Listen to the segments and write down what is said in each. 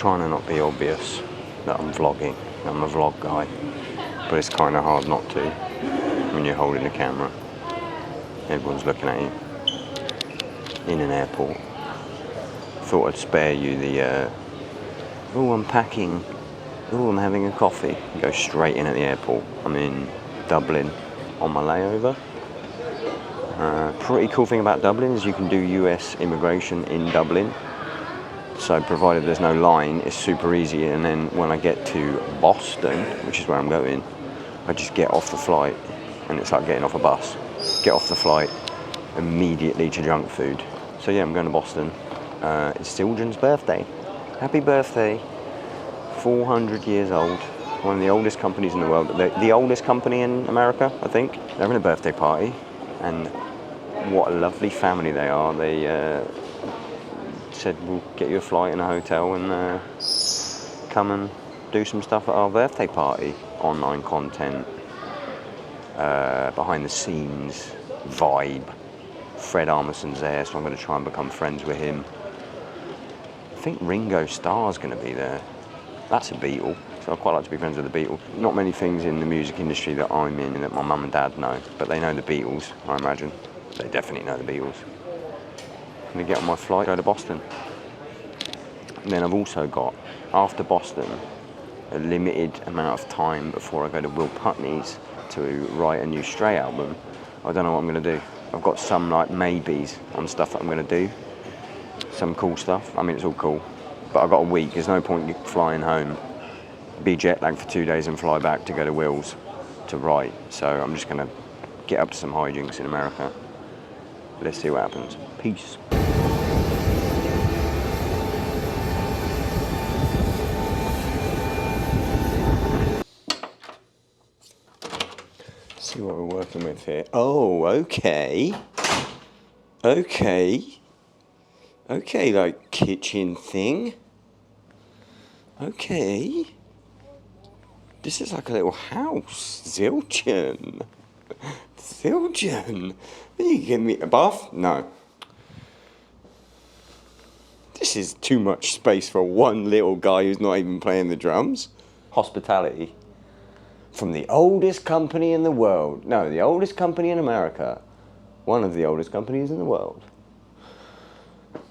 trying to not be obvious that I'm vlogging. I'm a vlog guy, but it's kind of hard not to when you're holding the camera. Everyone's looking at you in an airport. Thought I'd spare you the, oh, I'm packing, oh, I'm having a coffee. Go straight in at the airport. I'm in Dublin on my layover. Pretty cool thing about Dublin is you can do US immigration in Dublin. So provided there's no line, it's super easy. And then when I get to Boston, which is where I'm going, I just get off the flight and it's like getting off a bus. Get off the flight, immediately to junk food. So yeah, I'm going to Boston. It's Zildjian's birthday. Happy birthday. 400 years old. One of the oldest companies in the world. The oldest company in America, I think. They're having a birthday party. And what a lovely family they are. They said, we'll get you a flight and a hotel and come and do some stuff at our birthday party. Online content, behind the scenes vibe. Fred Armisen's there, so I'm going to try and become friends with him. I think Ringo Starr's going to be there. That's a Beatle, so I'd quite like to be friends with the Beatles. Not many things in the music industry that I'm in and that my mum and dad know, but they know the Beatles, I imagine. They definitely know the Beatles. I'm going to get on my flight, go to Boston. And then I've also got, after Boston, a limited amount of time before I go to Will Putney's to write a new Stray album. I don't know what I'm going to do. I've got some like maybes on stuff that I'm going to do. Some cool stuff. I mean, it's all cool. But I've got a week. There's no point flying home, be jet lagged for 2 days and fly back to go to Will's to write. So I'm just going to get up to some hijinks in America. Let's see what happens. Peace. See what we're working with here. Oh, okay. Okay. Okay, like kitchen thing. Okay. This is like a little house. Zildjian. Zildjian. Are you giving me a bath? No. This is too much space for one little guy who's not even playing the drums. Hospitality. From the oldest company in the world. No, the oldest company in America. One of the oldest companies in the world.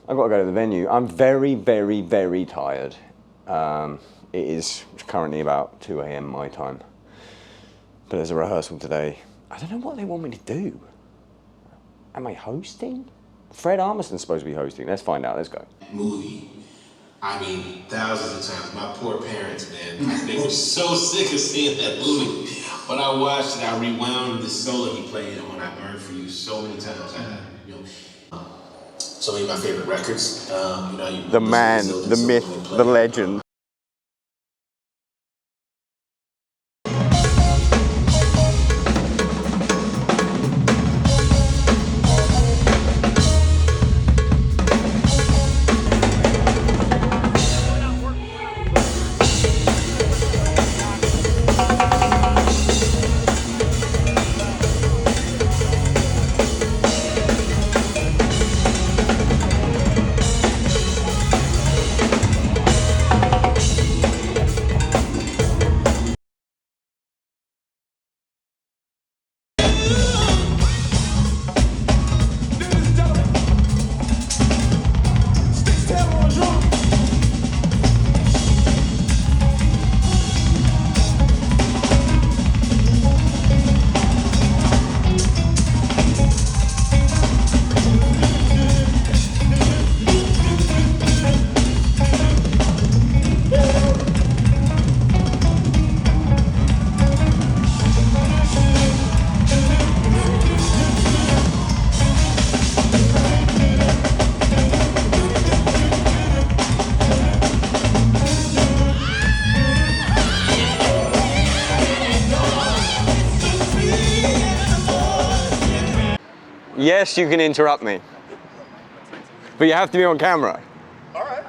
I've got to go to the venue. I'm very, very, very tired. It is currently about 2 a.m. my time. But there's a rehearsal today. I don't know what they want me to do. Am I hosting? Fred Armisen's supposed to be hosting. Let's find out. Let's go. Movie. I mean, thousands of times. My poor parents, man. They were so sick of seeing that movie. When I watched it, I rewound the solo he played on I Burn For You so many times. So many of my favorite records. The man, the myth, the legend. Yes, you can interrupt me. But you have to be on camera. All right.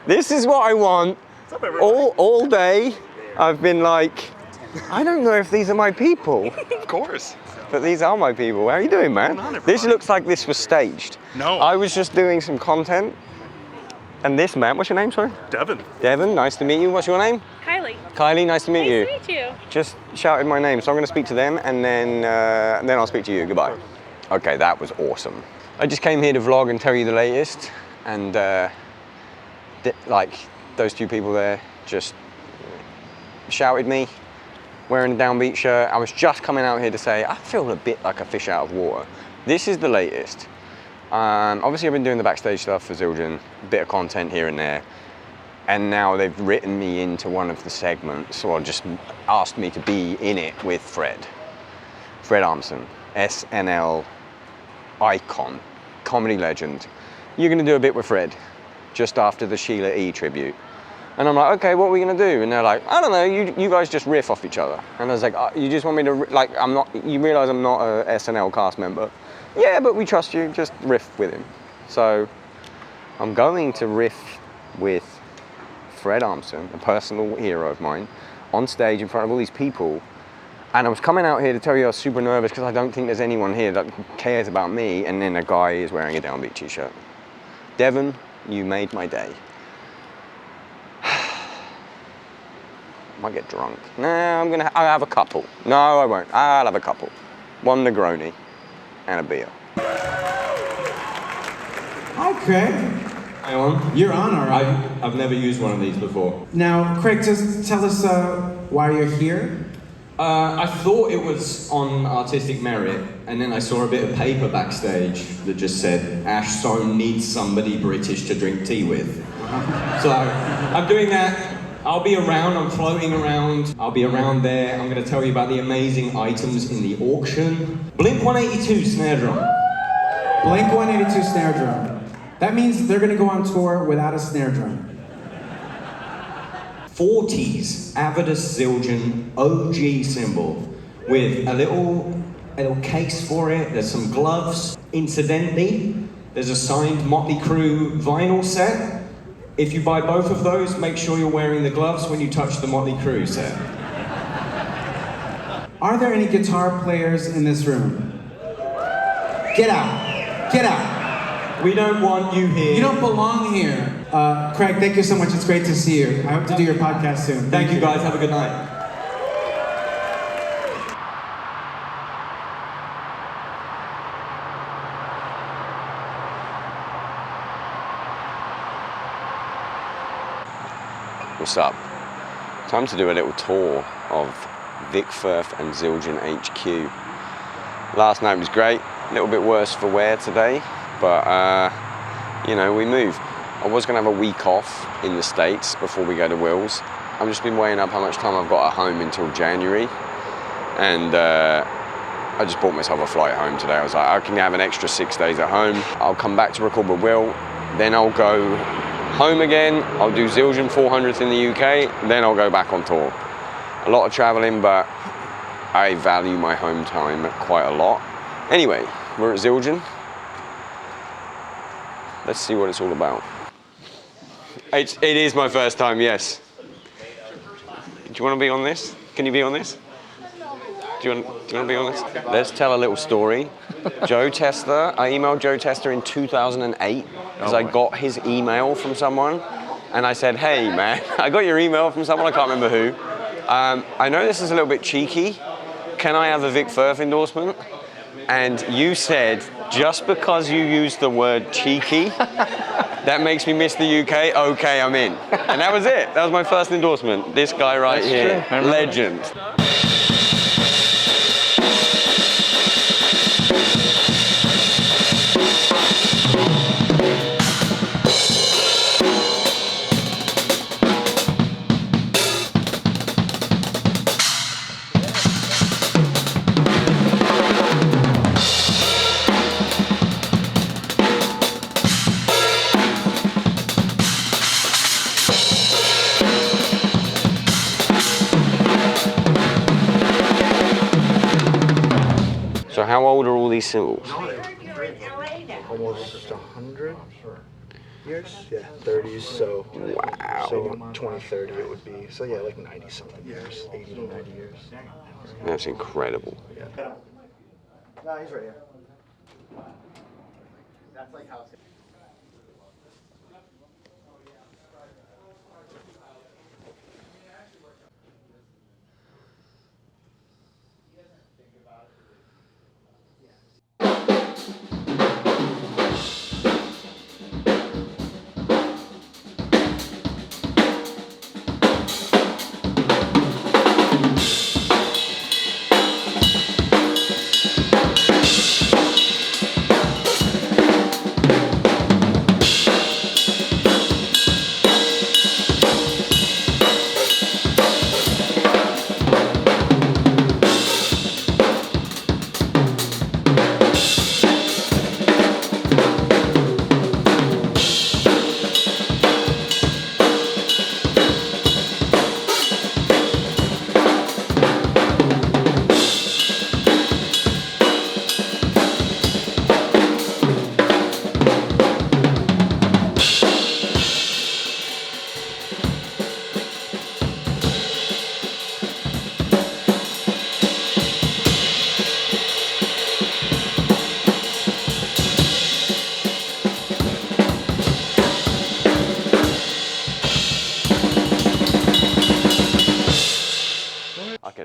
This is what I want. All day. I've been like, I don't know if these are my people. Of course. But these are my people. How are you doing, man? What's going on, This everybody? looks like this was staged. No. I was just doing some content. And this man, what's your name, sorry? Devin. Devin, nice to meet you. What's your name? Kylie. Kylie, nice to meet you. Nice to meet you. Just shouted my name, so I'm going to speak to them, and then I'll speak to you. Goodbye. Okay, that was awesome. I just came here to vlog and tell you the latest, and like those two people there just shouted me, wearing a Downbeat shirt. I was just coming out here to say I feel a bit like a fish out of water. This is the latest. Obviously I've been doing the backstage stuff for Zildjian, a bit of content here and there, and now they've written me into one of the segments, or just asked me to be in it with Fred Armisen, SNL icon, comedy legend. You're gonna do a bit with Fred just after the Sheila E. tribute. And I'm like, okay, what are we gonna do? And they're like, I don't know, you guys just riff off each other. And I was like, you just want me to, like, you realize I'm not a SNL cast member? Yeah, but we trust you, just riff with him. So I'm going to riff with Fred Armisen, a personal hero of mine, on stage in front of all these people. And I was coming out here to tell you I was super nervous because I don't think there's anyone here that cares about me, and then a guy is wearing a Downbeat t-shirt. Devin, you made my day. Might get drunk. No, I'll have a couple. No, I won't. I'll have a couple. One Negroni and a beer. Hi, Craig. Hang on. You're on, all right. I've never used one of these before. Now, Craig, just tell us why you're here. I thought it was on artistic merit, and then I saw a bit of paper backstage that just said, Ash Sohn needs somebody British to drink tea with. So I'm doing that. I'll be around, I'm floating around. I'll be around there. I'm going to tell you about the amazing items in the auction. Blink 182 snare drum. Blink 182 snare drum. That means they're going to go on tour without a snare drum. 40s Avidus Zildjian OG cymbal with a little case for it. There's some gloves. Incidentally, there's a signed Motley Crue vinyl set. If you buy both of those, make sure you're wearing the gloves when you touch the Motley Crue set. Are there any guitar players in this room? Get out. Get out. We don't want you here. You don't belong here. Craig, thank you so much. It's great to see you. I hope to do your podcast soon. Thank you guys. Have a good night. What's up? Time to do a little tour of Vic Firth and Zildjian HQ. Last night was great, a little bit worse for wear today, but you know, we move. I was gonna have a week off in the States before we go to Will's. I've just been weighing up how much time I've got at home until January, and I just bought myself a flight home today. I was like, I can have an extra 6 days at home. I'll come back to record with Will, then I'll go home again, I'll do Zildjian 400th in the UK, then I'll go back on tour. A lot of traveling, but I value my home time quite a lot. Anyway, we're at Zildjian. Let's see what it's all about. It is my first time, yes. Do you want to be on this? Can you be on this? Do you want to be on this? Let's tell a little story. Joe Tester, I emailed Joe Tester in 2008 because I got his email from someone, and I said, hey man, I got your email from someone, I can't remember who. I know this is a little bit cheeky. Can I have a Vic Firth endorsement? And you said, just because you used the word cheeky, that makes me miss the UK, okay, I'm in. And that was it. That was my first endorsement. This guy right here, legend. So how old are all these cymbals? Almost 100 years? Yeah, 30s, so Wow. so 2030 it would be. So yeah, like 90 something years, 80 to 90 years. That's incredible. Yeah. No, he's right here. That's like how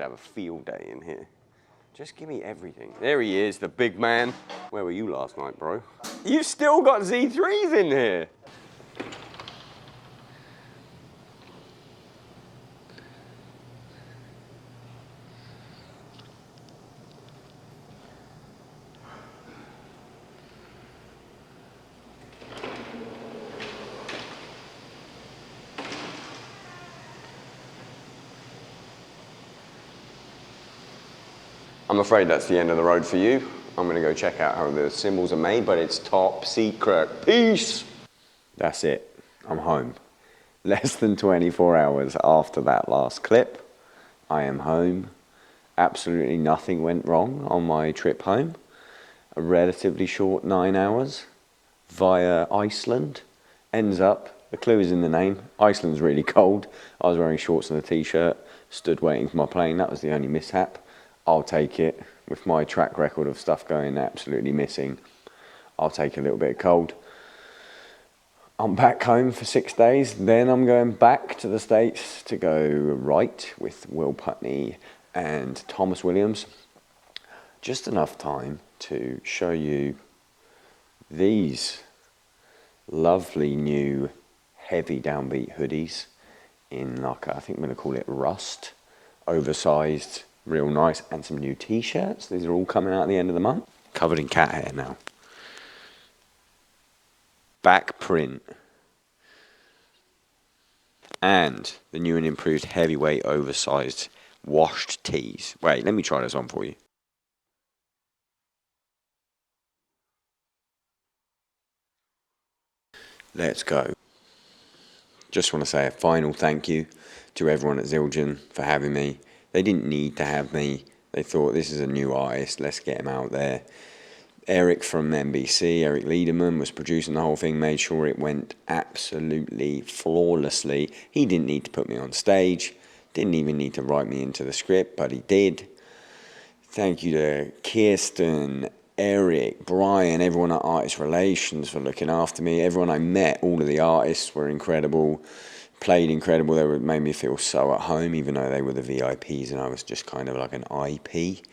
could have a field day in here. Just give me everything. There he is, the big man. Where were you last night, bro? You still got Z3s in here. I'm afraid that's the end of the road for you. I'm gonna go check out how the cymbals are made, but it's top secret. Peace! That's it, I'm home. Less than 24 hours after that last clip, I am home. Absolutely nothing went wrong on my trip home. A relatively short 9 hours via Iceland. Ends up, the clue is in the name, Iceland's really cold. I was wearing shorts and a t-shirt, stood waiting for my plane, that was the only mishap. I'll take it. With my track record of stuff going absolutely missing, I'll take a little bit of cold. I'm back home for 6 days, then I'm going back to the States to go write with Will Putney and Thomas Williams. Just enough time to show you these lovely new heavy Downbeat hoodies in like, I think I'm going to call it rust, oversized, real nice, and some new t-shirts. These are all coming out at the end of the month. Covered in cat hair now. Back print. And the new and improved heavyweight oversized washed tees. Wait, let me try this on for you. Let's go. Just want to say a final thank you to everyone at Zildjian for having me. They didn't need to have me. They thought, this is a new artist, let's get him out there. Eric from NBC, Eric Liederman, was producing the whole thing, made sure it went absolutely flawlessly. He didn't need to put me on stage, didn't even need to write me into the script, but he did. Thank you to Kirsten, Eric, Brian, everyone at Artist Relations for looking after me. Everyone I met, all of the artists were incredible. Played incredible. They made me feel so at home, even though they were the VIPs and I was just kind of like an IP.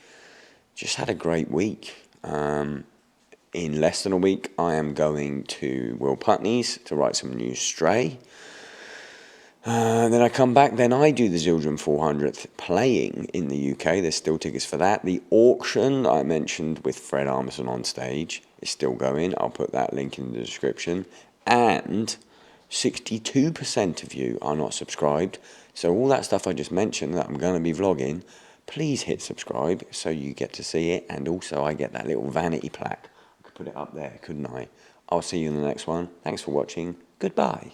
Just had a great week. In less than a week, I am going to Will Putney's to write some new Stray. Then I come back, then I do the Zildjian 400th playing in the UK. There's still tickets for that. The auction I mentioned with Fred Armisen on stage is still going. I'll put that link in the description. And 62% of you are not subscribed. So all that stuff I just mentioned that I'm going to be vlogging, please hit subscribe so you get to see it. And also I get that little vanity plaque. I could put it up there, couldn't I? I'll see you in the next one. Thanks for watching. Goodbye.